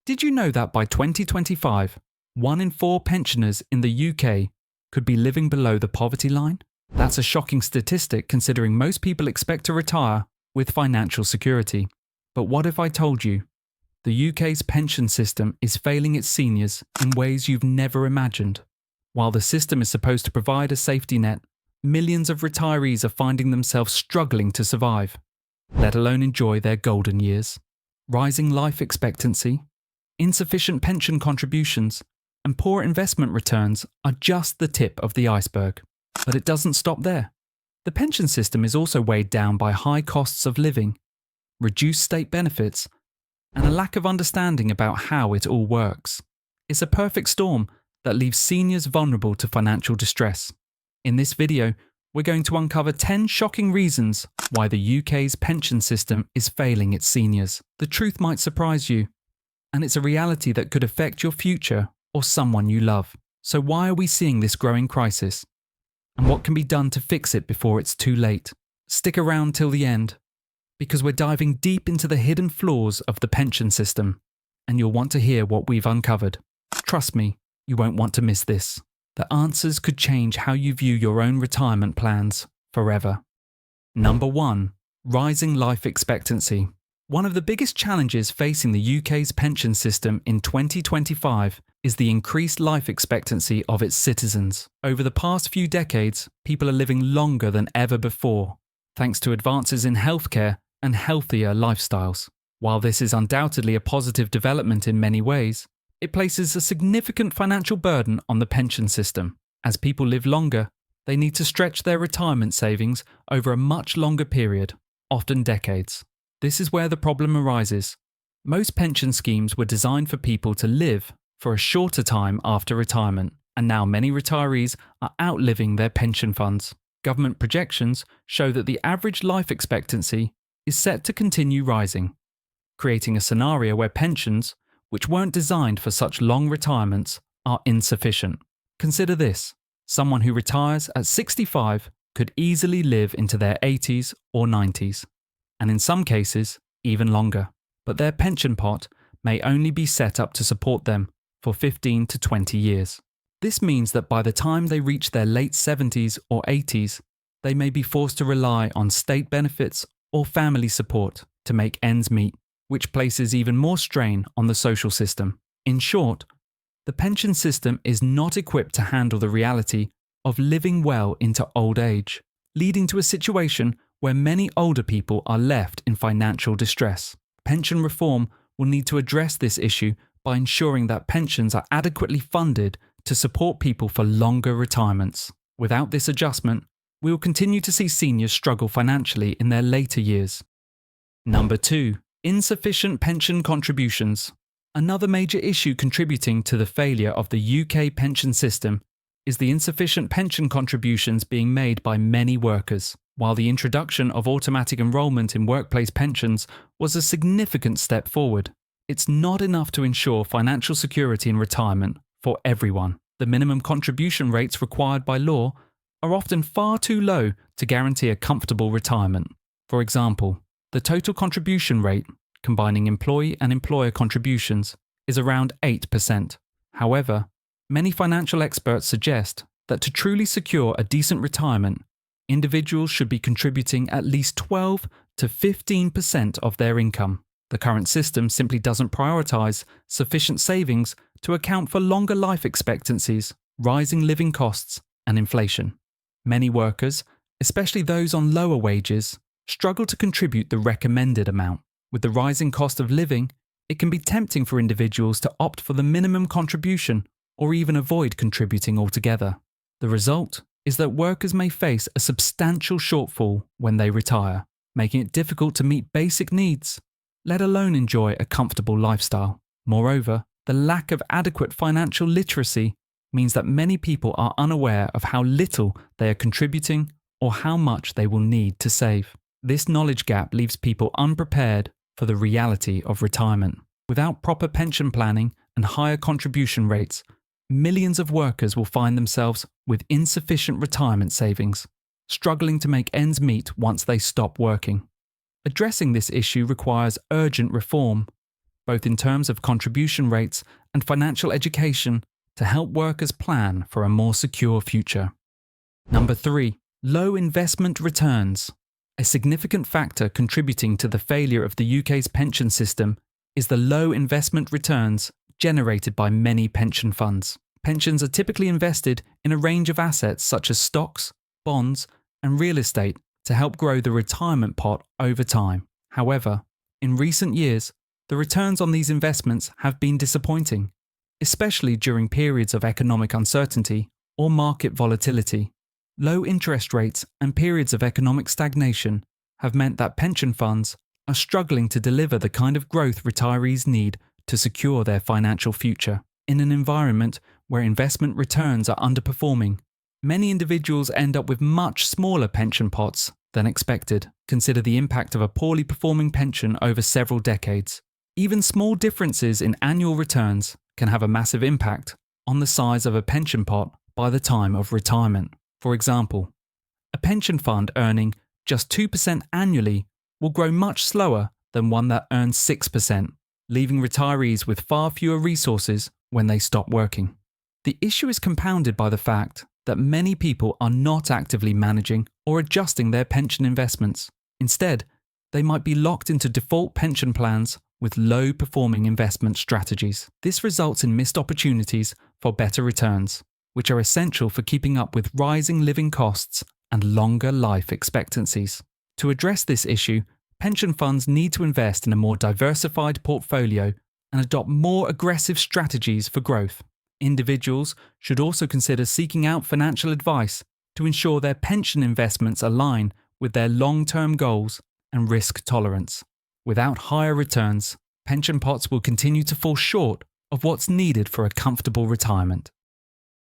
Did you know that by 2025, 1 in 4 pensioners in the UK could be living below the poverty line? That's a shocking statistic considering most people expect to retire with financial security. But what if I told you the UK's pension system is failing its seniors in ways you've never imagined? While the system is supposed to provide a safety net, millions of retirees are finding themselves struggling to survive, let alone enjoy their golden years. Rising life expectancy, insufficient pension contributions, and poor investment returns are just the tip of the iceberg. But it doesn't stop there. The pension system is also weighed down by high costs of living, reduced state benefits, and a lack of understanding about how it all works. It's a perfect storm that leaves seniors vulnerable to financial distress. In this video, we're going to uncover 10 shocking reasons why the UK's pension system is failing its seniors. The truth might surprise you, and it's a reality that could affect your future or someone you love. So why are we seeing this growing crisis? And what can be done to fix it before it's too late? Stick around till the end, because we're diving deep into the hidden flaws of the pension system, and you'll want to hear what we've uncovered. Trust me, you won't want to miss this. The answers could change how you view your own retirement plans forever. Number 1. Rising life expectancy. One of the biggest challenges facing the UK's pension system in 2025 is the increased life expectancy of its citizens. Over the past few decades, people are living longer than ever before, thanks to advances in healthcare and healthier lifestyles. While this is undoubtedly a positive development in many ways, it places a significant financial burden on the pension system. As people live longer, they need to stretch their retirement savings over a much longer period, often decades. This is where the problem arises. Most pension schemes were designed for people to live for a shorter time after retirement, and now many retirees are outliving their pension funds. Government projections show that the average life expectancy is set to continue rising, creating a scenario where pensions, which weren't designed for such long retirements, are insufficient. Consider this: someone who retires at 65 could easily live into their 80s or 90s, and in some cases, even longer. But their pension pot may only be set up to support them for 15 to 20 years. This means that by the time they reach their late 70s or 80s, they may be forced to rely on state benefits or family support to make ends meet, which places even more strain on the social system. In short, the pension system is not equipped to handle the reality of living well into old age, leading to a situation where many older people are left in financial distress. Pension reform will need to address this issue by ensuring that pensions are adequately funded to support people for longer retirements. Without this adjustment, we will continue to see seniors struggle financially in their later years. Number 2. Insufficient pension contributions. Another major issue contributing to the failure of the UK pension system is the insufficient pension contributions being made by many workers. While the introduction of automatic enrolment in workplace pensions was a significant step forward, it's not enough to ensure financial security in retirement for everyone. The minimum contribution rates required by law are often far too low to guarantee a comfortable retirement. For example, the total contribution rate, combining employee and employer contributions, is around 8%. However, many financial experts suggest that to truly secure a decent retirement, individuals should be contributing at least 12 to 15% of their income. The current system simply doesn't prioritize sufficient savings to account for longer life expectancies, rising living costs, and inflation. Many workers, especially those on lower wages, struggle to contribute the recommended amount. With the rising cost of living, it can be tempting for individuals to opt for the minimum contribution or even avoid contributing altogether. The result is that workers may face a substantial shortfall when they retire, making it difficult to meet basic needs, let alone enjoy a comfortable lifestyle. Moreover, the lack of adequate financial literacy means that many people are unaware of how little they are contributing or how much they will need to save. This knowledge gap leaves people unprepared for the reality of retirement. Without proper pension planning and higher contribution rates, millions of workers will find themselves with insufficient retirement savings, struggling to make ends meet once they stop working. Addressing this issue requires urgent reform. both in terms of contribution rates and financial education to help workers plan for a more secure future. Number 3. Low investment returns. A significant factor contributing to the failure of the UK's pension system is the low investment returns generated by many pension funds. Pensions are typically invested in a range of assets such as stocks, bonds, and real estate to help grow the retirement pot over time. However, in recent years, the returns on these investments have been disappointing, especially during periods of economic uncertainty or market volatility. Low interest rates and periods of economic stagnation have meant that pension funds are struggling to deliver the kind of growth retirees need to secure their financial future. In an environment where investment returns are underperforming, many individuals end up with much smaller pension pots than expected. Consider the impact of a poorly performing pension over several decades. Even small differences in annual returns can have a massive impact on the size of a pension pot by the time of retirement. For example, a pension fund earning just 2% annually will grow much slower than one that earns 6%, leaving retirees with far fewer resources when they stop working. The issue is compounded by the fact that many people are not actively managing or adjusting their pension investments. Instead, they might be locked into default pension plans with low-performing investment strategies. This results in missed opportunities for better returns, which are essential for keeping up with rising living costs and longer life expectancies. To address this issue, pension funds need to invest in a more diversified portfolio and adopt more aggressive strategies for growth. Individuals should also consider seeking out financial advice to ensure their pension investments align with their long-term goals and risk tolerance. Without higher returns, pension pots will continue to fall short of what's needed for a comfortable retirement.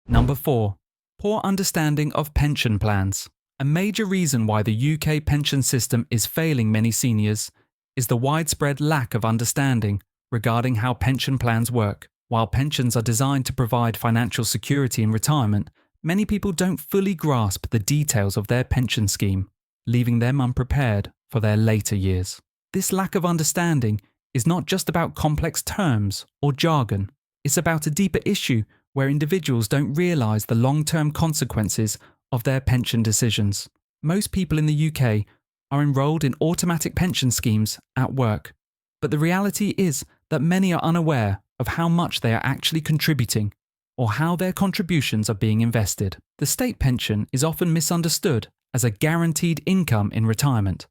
Number 4. Poor understanding of pension plans. A major reason why the UK pension system is failing many seniors is the widespread lack of understanding regarding how pension plans work. While pensions are designed to provide financial security in retirement, many people don't fully grasp the details of their pension scheme, leaving them unprepared for their later years. This lack of understanding is not just about complex terms or jargon. It's about a deeper issue where individuals don't realise the long-term consequences of their pension decisions. Most people in the UK are enrolled in automatic pension schemes at work, but the reality is that many are unaware of how much they are actually contributing or how their contributions are being invested. The state pension is often misunderstood as a guaranteed income in retirement,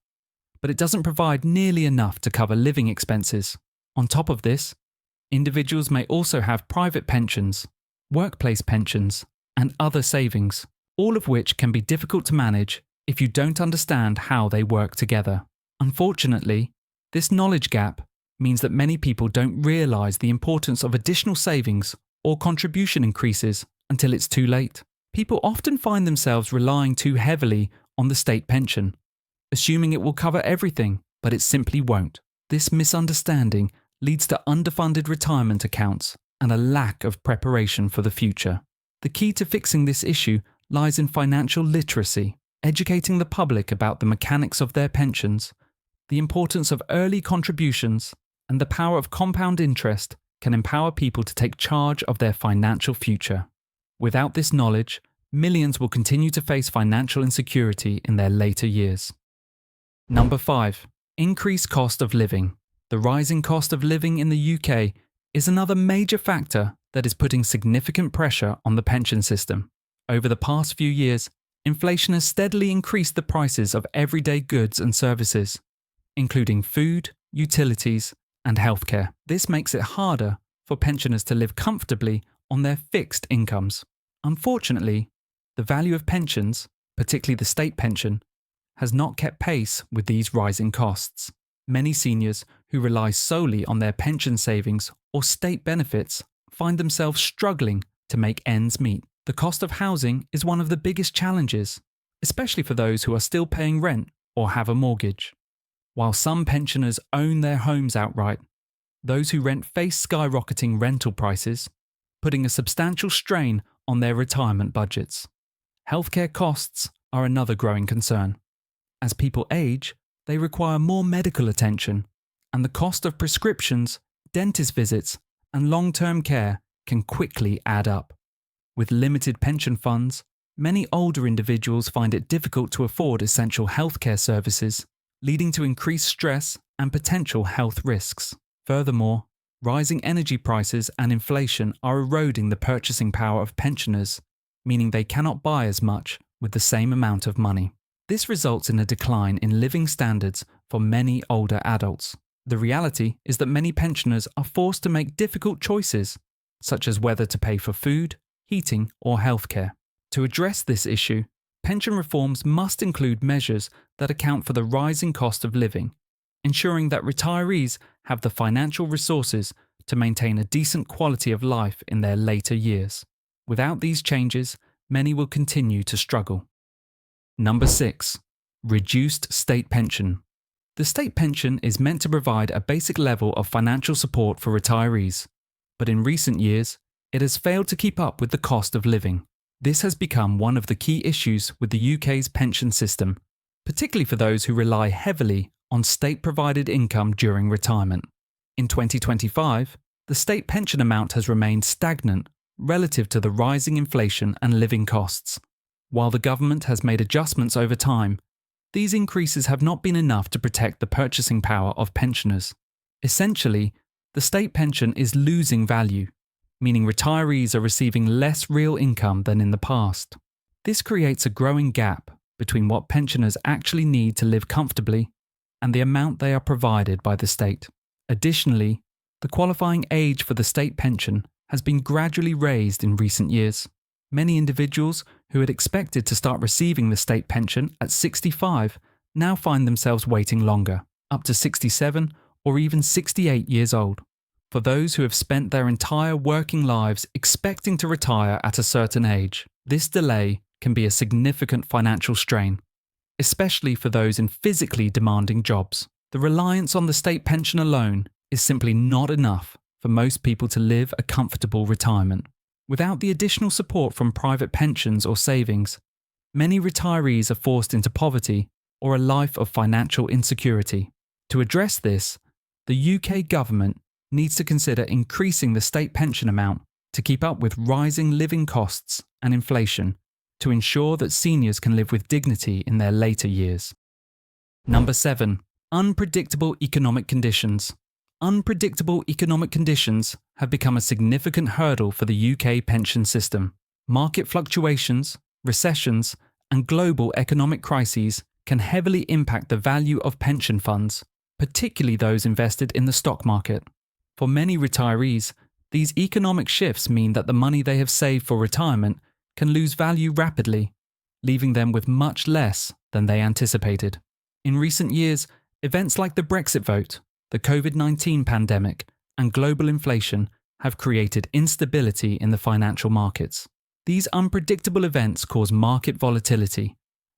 but it doesn't provide nearly enough to cover living expenses. On top of this, individuals may also have private pensions, workplace pensions, and other savings, all of which can be difficult to manage if you don't understand how they work together. Unfortunately, this knowledge gap means that many people don't realise the importance of additional savings or contribution increases until it's too late. People often find themselves relying too heavily on the state pension, assuming it will cover everything, but it simply won't. This misunderstanding leads to underfunded retirement accounts and a lack of preparation for the future. The key to fixing this issue lies in financial literacy, educating the public about the mechanics of their pensions, the importance of early contributions, and the power of compound interest can empower people to take charge of their financial future. Without this knowledge, millions will continue to face financial insecurity in their later years. Number 5. Increased cost of living. The rising cost of living in the UK is another major factor that is putting significant pressure on the pension system. Over the past few years, inflation has steadily increased the prices of everyday goods and services, including food, utilities, and healthcare. This makes it harder for pensioners to live comfortably on their fixed incomes. Unfortunately, the value of pensions, particularly the state pension, has not kept pace with these rising costs. Many seniors who rely solely on their pension savings or state benefits find themselves struggling to make ends meet. The cost of housing is one of the biggest challenges, especially for those who are still paying rent or have a mortgage. While some pensioners own their homes outright, those who rent face skyrocketing rental prices, putting a substantial strain on their retirement budgets. Healthcare costs are another growing concern. As people age, they require more medical attention, and the cost of prescriptions dentist visits, and long-term care can quickly add up. With limited pension funds, many older individuals find it difficult to afford essential healthcare services, leading to increased stress and potential health risks. Furthermore, rising energy prices and inflation are eroding the purchasing power of pensioners, meaning they cannot buy as much with the same amount of money. This results in a decline in living standards for many older adults. The reality is that many pensioners are forced to make difficult choices, such as whether to pay for food, heating, or healthcare. To address this issue, pension reforms must include measures that account for the rising cost of living, ensuring that retirees have the financial resources to maintain a decent quality of life in their later years. Without these changes, many will continue to struggle. Number 6. Reduced state pension. The state pension is meant to provide a basic level of financial support for retirees, but in recent years, it has failed to keep up with the cost of living. This has become one of the key issues with the UK's pension system, particularly for those who rely heavily on state-provided income during retirement. In 2025, the state pension amount has remained stagnant relative to the rising inflation and living costs. While the government has made adjustments over time, these increases have not been enough to protect the purchasing power of pensioners. Essentially, the state pension is losing value, meaning retirees are receiving less real income than in the past. This creates a growing gap between what pensioners actually need to live comfortably and the amount they are provided by the state. Additionally, the qualifying age for the state pension has been gradually raised in recent years. Many individuals who had expected to start receiving the state pension at 65 now find themselves waiting longer, up to 67 or even 68 years old. For those who have spent their entire working lives expecting to retire at a certain age, this delay can be a significant financial strain, especially for those in physically demanding jobs. The reliance on the state pension alone is simply not enough for most people to live a comfortable retirement. Without the additional support from private pensions or savings, many retirees are forced into poverty or a life of financial insecurity. To address this, the UK government needs to consider increasing the state pension amount to keep up with rising living costs and inflation to ensure that seniors can live with dignity in their later years. Number 7. Unpredictable economic conditions. Unpredictable economic conditions have become a significant hurdle for the UK pension system. Market fluctuations, recessions, and global economic crises can heavily impact the value of pension funds, particularly those invested in the stock market. For many retirees, these economic shifts mean that the money they have saved for retirement can lose value rapidly, leaving them with much less than they anticipated. In recent years, events like the Brexit vote, the COVID-19 pandemic, and global inflation have created instability in the financial markets. These unpredictable events cause market volatility,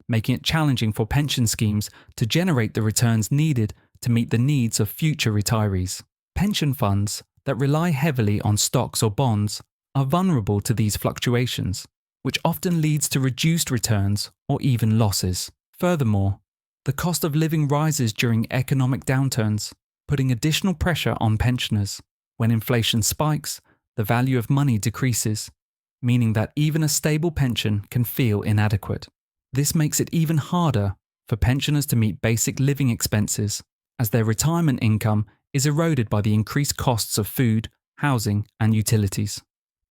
making it challenging for pension schemes to generate the returns needed to meet the needs of future retirees. Pension funds that rely heavily on stocks or bonds are vulnerable to these fluctuations, which often leads to reduced returns or even losses. Furthermore, the cost of living rises during economic downturns, putting additional pressure on pensioners. When inflation spikes, the value of money decreases, meaning that even a stable pension can feel inadequate. This makes it even harder for pensioners to meet basic living expenses, as their retirement income is eroded by the increased costs of food, housing, and utilities.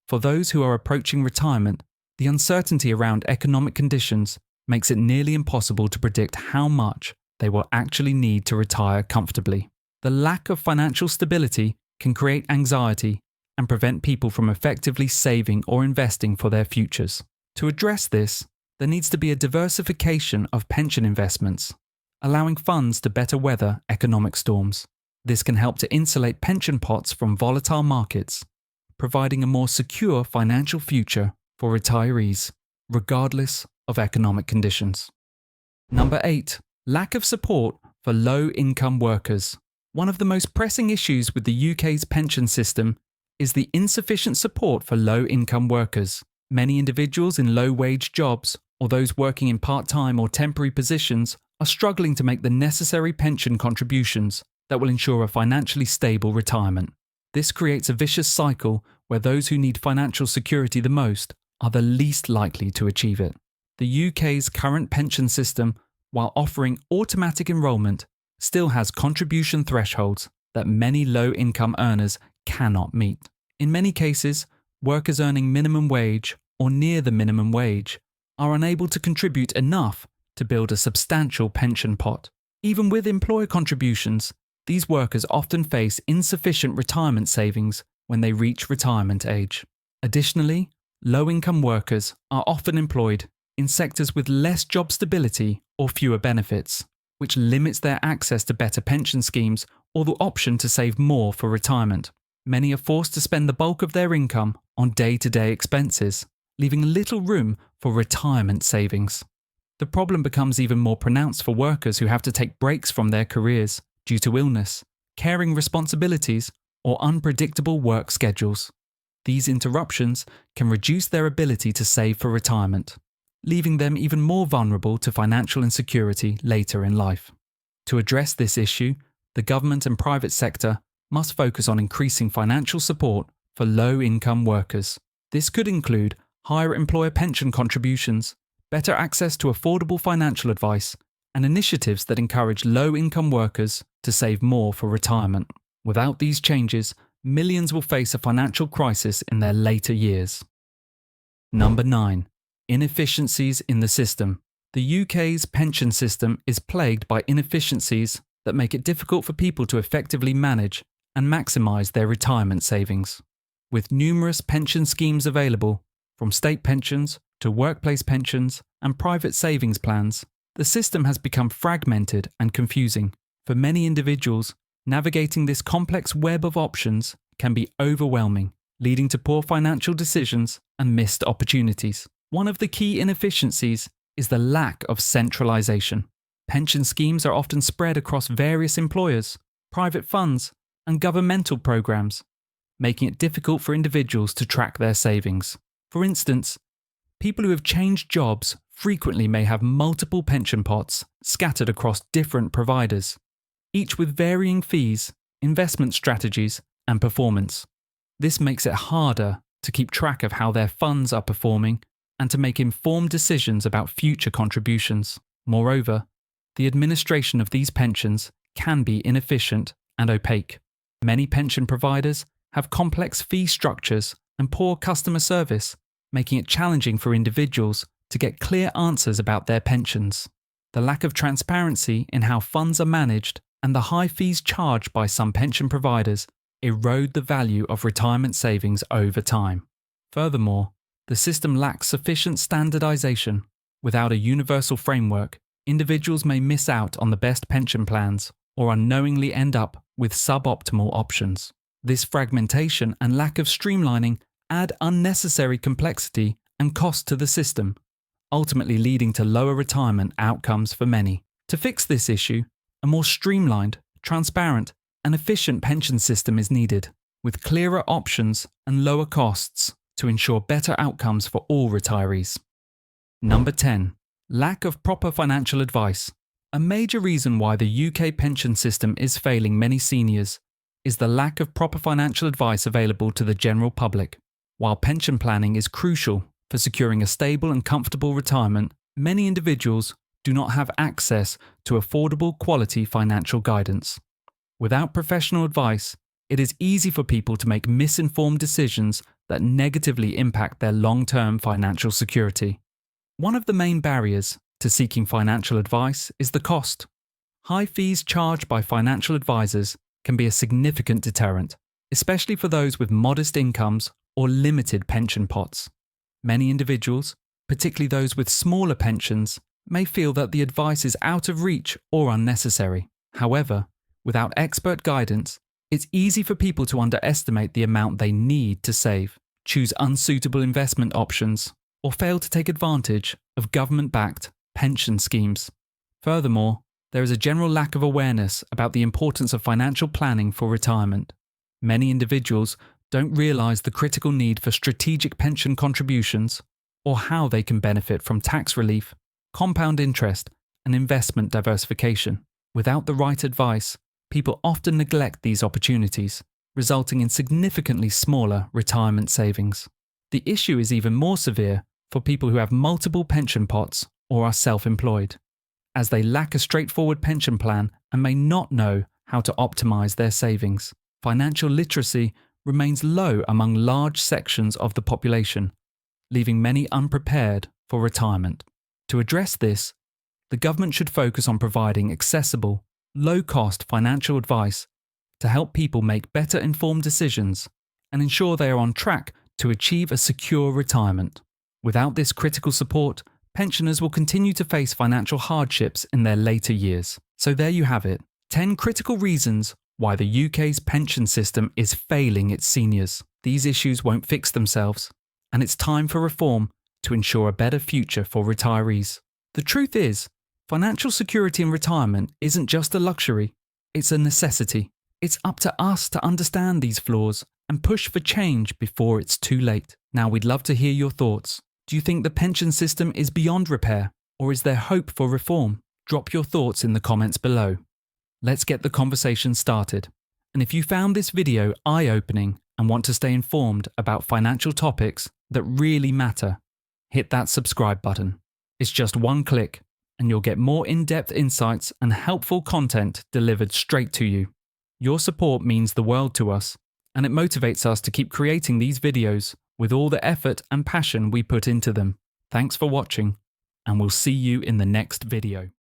For those who are approaching retirement, the uncertainty around economic conditions makes it nearly impossible to predict how much they will actually need to retire comfortably. The lack of financial stability can create anxiety and prevent people from effectively saving or investing for their futures. To address this, there needs to be a diversification of pension investments, allowing funds to better weather economic storms. This can help to insulate pension pots from volatile markets, providing a more secure financial future for retirees, regardless of economic conditions. Number 8. Lack of support for low-income workers. One of the most pressing issues with the UK's pension system is the insufficient support for low-income workers. Many individuals in low-wage jobs or those working in part-time or temporary positions are struggling to make the necessary pension contributions that will ensure a financially stable retirement. This creates a vicious cycle where those who need financial security the most are the least likely to achieve it. The UK's current pension system, while offering automatic enrolment, still has contribution thresholds that many low-income earners cannot meet. In many cases, workers earning minimum wage or near the minimum wage are unable to contribute enough to build a substantial pension pot. Even with employer contributions, these workers often face insufficient retirement savings when they reach retirement age. Additionally, low-income workers are often employed in sectors with less job stability or fewer benefits, which limits their access to better pension schemes or the option to save more for retirement. Many are forced to spend the bulk of their income on day-to-day expenses, leaving little room for retirement savings. The problem becomes even more pronounced for workers who have to take breaks from their careers due to illness, caring responsibilities, or unpredictable work schedules. These interruptions can reduce their ability to save for retirement, leaving them even more vulnerable to financial insecurity later in life. To address this issue, the government and private sector must focus on increasing financial support for low-income workers. This could include higher employer pension contributions, better access to affordable financial advice, and initiatives that encourage low-income workers to save more for retirement. Without these changes, millions will face a financial crisis in their later years. Number 9. Inefficiencies in the system. The UK's pension system is plagued by inefficiencies that make it difficult for people to effectively manage and maximise their retirement savings. With numerous pension schemes available, from state pensions to workplace pensions and private savings plans, the system has become fragmented and confusing. For many individuals, navigating this complex web of options can be overwhelming, leading to poor financial decisions and missed opportunities. One of the key inefficiencies is the lack of centralisation. Pension schemes are often spread across various employers, private funds, and governmental programs, making it difficult for individuals to track their savings. For instance, people who have changed jobs frequently may have multiple pension pots scattered across different providers, each with varying fees, investment strategies, and performance. This makes it harder to keep track of how their funds are performing and to make informed decisions about future contributions. Moreover, the administration of these pensions can be inefficient and opaque. Many pension providers have complex fee structures and poor customer service, making it challenging for individuals to get clear answers about their pensions. The lack of transparency in how funds are managed and the high fees charged by some pension providers erode the value of retirement savings over time. Furthermore, the system lacks sufficient standardization. Without a universal framework, individuals may miss out on the best pension plans or unknowingly end up with suboptimal options. This fragmentation and lack of streamlining add unnecessary complexity and cost to the system, ultimately leading to lower retirement outcomes for many. To fix this issue, a more streamlined, transparent, and efficient pension system is needed, with clearer options and lower costs to ensure better outcomes for all retirees. Number 10. Lack of proper financial advice. A major reason why the UK pension system is failing many seniors is the lack of proper financial advice available to the general public. While pension planning is crucial for securing a stable and comfortable retirement, many individuals do not have access to affordable quality financial guidance. Without professional advice, it is easy for people to make misinformed decisions that negatively impact their long-term financial security. One of the main barriers to seeking financial advice is the cost. High fees charged by financial advisors can be a significant deterrent, especially for those with modest incomes or limited pension pots. Many individuals, particularly those with smaller pensions, may feel that the advice is out of reach or unnecessary. However, without expert guidance, it's easy for people to underestimate the amount they need to save, choose unsuitable investment options, or fail to take advantage of government-backed pension schemes. Furthermore, there is a general lack of awareness about the importance of financial planning for retirement. Many individuals don't realise the critical need for strategic pension contributions or how they can benefit from tax relief, compound interest, and investment diversification. Without the right advice, people often neglect these opportunities, resulting in significantly smaller retirement savings. The issue is even more severe for people who have multiple pension pots or are self-employed, as they lack a straightforward pension plan and may not know how to optimize their savings. Financial literacy remains low among large sections of the population, leaving many unprepared for retirement. To address this, the government should focus on providing accessible, low-cost financial advice to help people make better informed decisions and ensure they are on track to achieve a secure retirement. Without this critical support, pensioners will continue to face financial hardships in their later years. So there you have it, 10 critical reasons why the UK's pension system is failing its seniors. These issues won't fix themselves, and it's time for reform to ensure a better future for retirees. The truth is, financial security in retirement isn't just a luxury, it's a necessity. It's up to us to understand these flaws and push for change before it's too late. Now, we'd love to hear your thoughts. Do you think the pension system is beyond repair, or is there hope for reform? Drop your thoughts in the comments below. Let's get the conversation started. And if you found this video eye-opening and want to stay informed about financial topics that really matter, hit that subscribe button. It's just one click, and you'll get more in-depth insights and helpful content delivered straight to you. Your support means the world to us, and it motivates us to keep creating these videos with all the effort and passion we put into them. Thanks for watching, and we'll see you in the next video.